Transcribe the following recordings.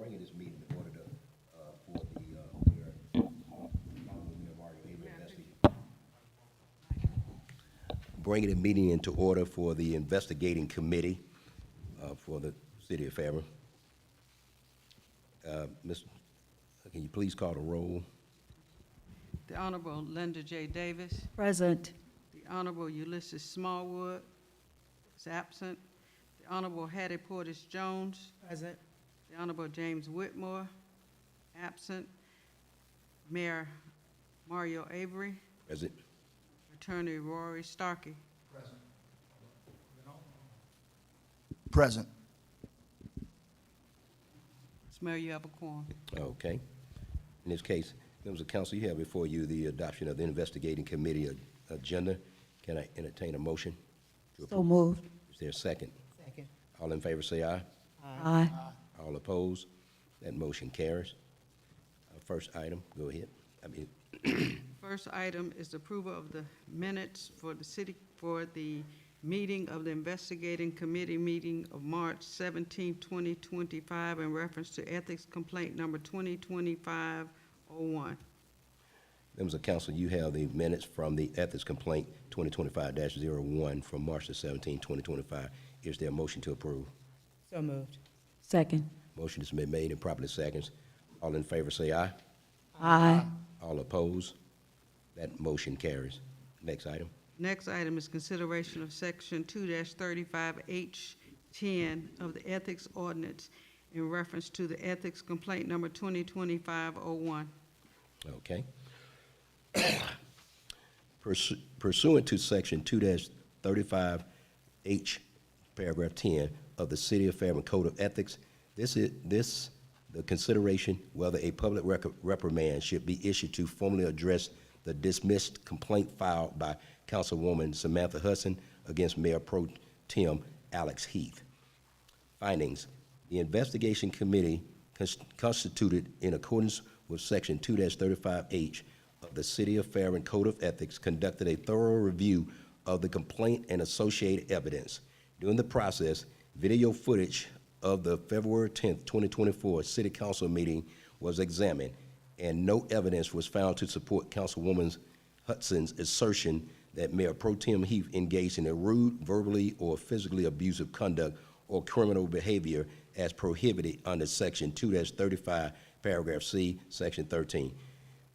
bringing this meeting in order to, for the, bringing the meeting into order for the investigating committee for the city of Fairburn. Ms., can you please call the roll? The Honorable Linda J. Davis. Present. The Honorable Ulysses Smallwood is absent. The Honorable Hattie Portis Jones. Present. The Honorable James Whitmore, absent. Mayor Mario Avery. Present. Attorney Rory Starkey. Present. Mr. Mayor, you have a quorum. Okay. In this case, members of council, you have before you the adoption of the investigating committee agenda. Can I entertain a motion to approve? So moved. Is there a second? Second. All in favor say aye. Aye. All opposed? That motion carries. First item, go ahead. First item is the approval of the minutes for the meeting of the investigating committee meeting of March 17, 2025 in reference to ethics complaint number 2025-01. Members of council, you have the minutes from the ethics complaint 2025-01 from March the 17th, 2025. Is there a motion to approve? So moved. Second. Motion has been made and properly seconds. All in favor say aye. Aye. All opposed? That motion carries. Next item. Next item is consideration of section 2-35H10 of the ethics ordinance in reference to the ethics complaint number 2025-01. Okay. Pursuant to section 2-35H, paragraph 10 of the City of Fairburn Code of Ethics, the consideration whether a public reprimand should be issued to formally address the dismissed complaint filed by Councilwoman Samantha Hudson against Mayor Pro Tem Alex Heath. Findings: the investigation committee constituted in accordance with section 2-35H of the City of Fairburn Code of Ethics conducted a thorough review of the complaint and associated evidence. During the process, video footage of the February 10th, 2024 City Council meeting was examined, and no evidence was found to support Councilwoman Hudson's assertion that Mayor Pro Tem Heath engaged in a rude, verbally, or physically abusive conduct or criminal behavior as prohibited under section 2-35, paragraph C, section 13.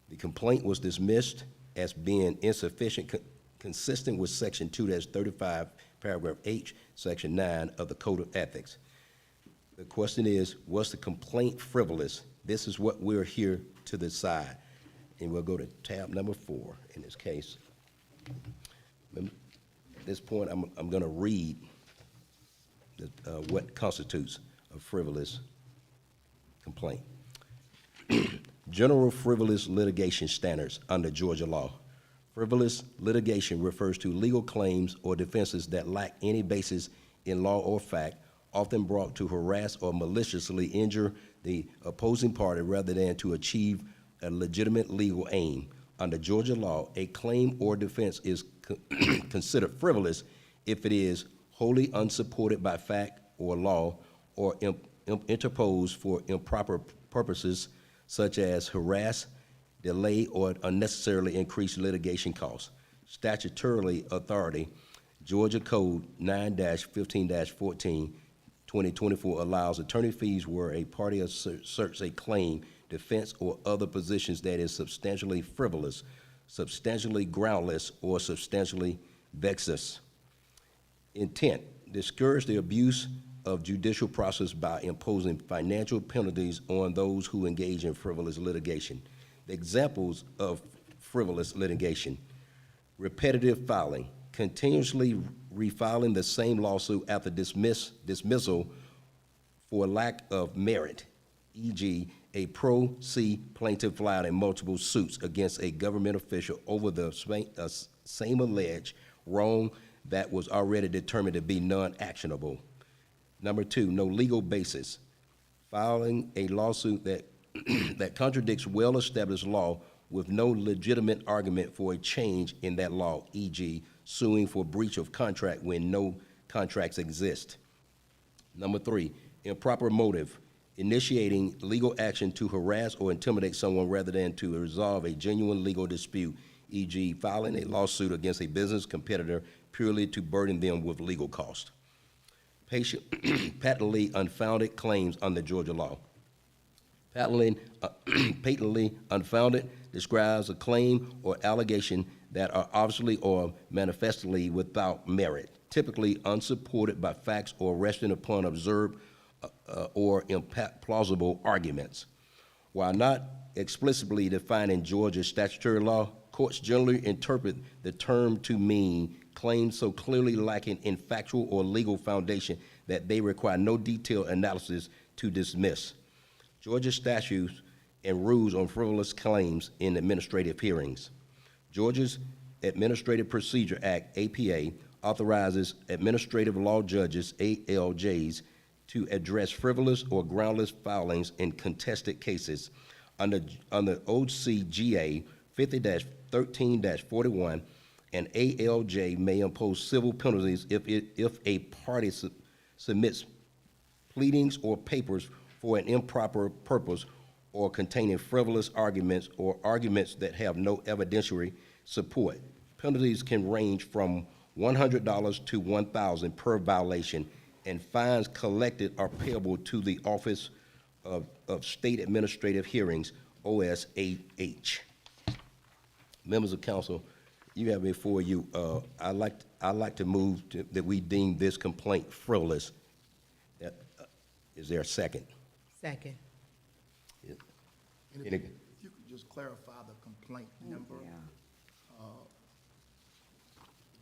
The complaint was dismissed as being insufficient, consistent with section 2-35, paragraph H, section 9 of the Code of Ethics. The question is, was the complaint frivolous? This is what we're here to decide. And we'll go to tab number 4 in this case. At this point, I'm going to read what constitutes a frivolous complaint. General frivolous litigation standards under Georgia law. Frivolous litigation refers to legal claims or defenses that lack any basis in law or fact, often brought to harass or maliciously injure the opposing party rather than to achieve a legitimate legal aim. Under Georgia law, a claim or defense is considered frivolous if it is wholly unsupported by fact or law or interposed for improper purposes such as harass, delay, or unnecessarily increase litigation costs. Statutorily authority, Georgia Code 9-15-14, 2024 allows attorney fees where a party asserts a claim, defense, or other positions that is substantially frivolous, substantially groundless, or substantially vexatious. Intent: discourage the abuse of judicial process by imposing financial penalties on those who engage in frivolous litigation. The examples of frivolous litigation: repetitive filing, continuously refiling the same lawsuit after dismissal for lack of merit, e.g., a pro se plaintiff filed in multiple suits against a government official over the same alleged wrong that was already determined to be non-actionable. Number 2, no legal basis, filing a lawsuit that that contradicts well-established law with no legitimate argument for a change in that law, e.g., suing for breach of contract when no contracts exist. Number 3, improper motive, initiating legal action to harass or intimidate someone rather than to resolve a genuine legal dispute, e.g. filing a lawsuit against a business competitor purely to burden them with legal costs. Patently unfounded claims under Georgia law. Patently unfounded describes a claim or allegation that are obviously or manifestly without merit, typically unsupported by facts or resting upon observed or implausible arguments. While not explicitly defined in Georgia statutory law, courts generally interpret the term to mean claims so clearly lacking in factual or legal foundation that they require no detailed analysis to dismiss. Georgia statutes and rules on frivolous claims in administrative hearings. Georgia's Administrative Procedure Act, APA, authorizes administrative law judges, ALJs, to address frivolous or groundless filings in contested cases. Under OCGA 50-13-41, an ALJ may impose civil penalties if a party submits pleadings or papers for an improper purpose or containing frivolous arguments or arguments that have no evidentiary support. Penalties can range from $100 to $1,000 per violation, and fines collected are payable to the Office of State Administrative Hearings, OSAH. Members of council, you have before you, I'd like to move that we deem this complaint frivolous. Is there a second? Second. And if Any- you could just clarify the complaint number.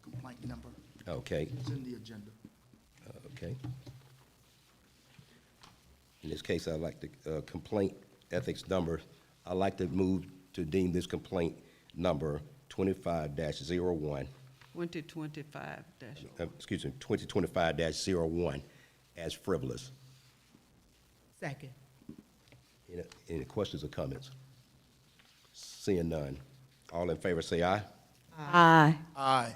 Complaint number. Okay, It's in the agenda. okay. In this case, I'd like the complaint ethics number, I'd like to move to deem this complaint number 25-01, 2025 excuse me, 2025-01 as frivolous. Second. Any questions or comments? Seeing none. All in favor say aye. Aye. Aye.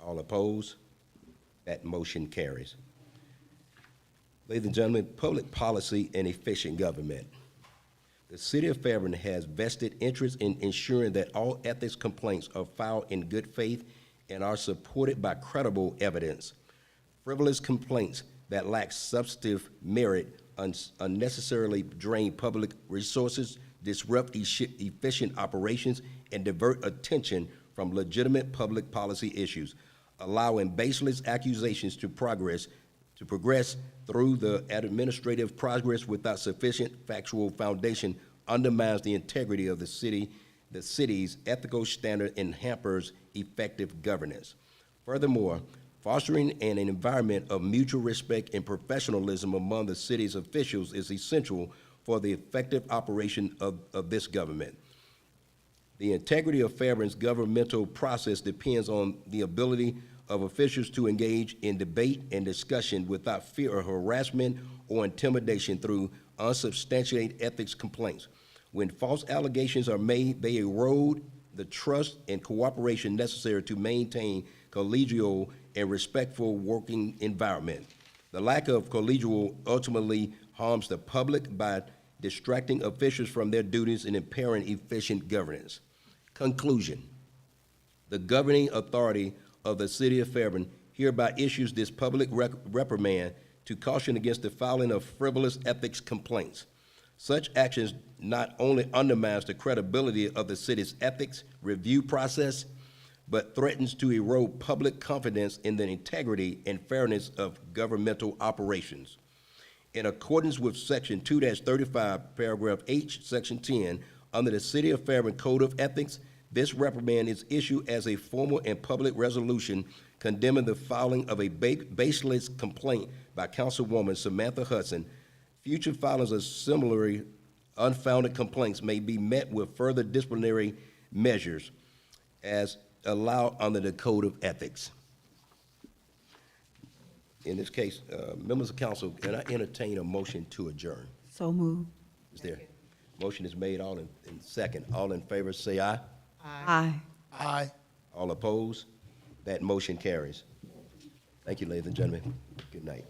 All opposed? That motion carries. Ladies and gentlemen, public policy and efficient government. The city of Fairburn has vested interest in ensuring that all ethics complaints are filed in good faith and are supported by credible evidence. Frivolous complaints that lack substantive merit unnecessarily drain public resources, disrupt efficient operations, and divert attention from legitimate public policy issues, allowing baseless accusations to progress through the administrative progress without sufficient factual foundation undermines the integrity of the city's ethical standard and hampers effective governance. Furthermore, fostering an environment of mutual respect and professionalism among the city's officials is essential for the effective operation of this government. The integrity of Fairburn's governmental process depends on the ability of officials to engage in debate and discussion without fear of harassment or intimidation through unsubstantiated ethics complaints. When false allegations are made, they erode the trust and cooperation necessary to maintain collegial and respectful working environment. The lack of collegial ultimately harms the public by distracting officials from their duties and impairing efficient governance. Conclusion. The governing authority of the city of Fairburn hereby issues this public reprimand to caution against the filing of frivolous ethics complaints. Such actions not only undermines the credibility of the city's ethics review process, but threatens to erode public confidence in the integrity and fairness of governmental operations. In accordance with Section 2-35, Paragraph H, Section 10, under the City of Fairburn Code of Ethics, this reprimand is issued as a formal and public resolution condemning the filing of a baseless complaint by Councilwoman Samantha Hudson. Future filings of similarly unfounded complaints may be met with further disciplinary measures as allowed under the Code of Ethics. In this case, members of council, can I entertain a motion to adjourn? So moved. Is there? Motion is made, all in second. All in favor, say aye. Aye. Aye. All opposed? That motion carries. Thank you, ladies and gentlemen. Good night.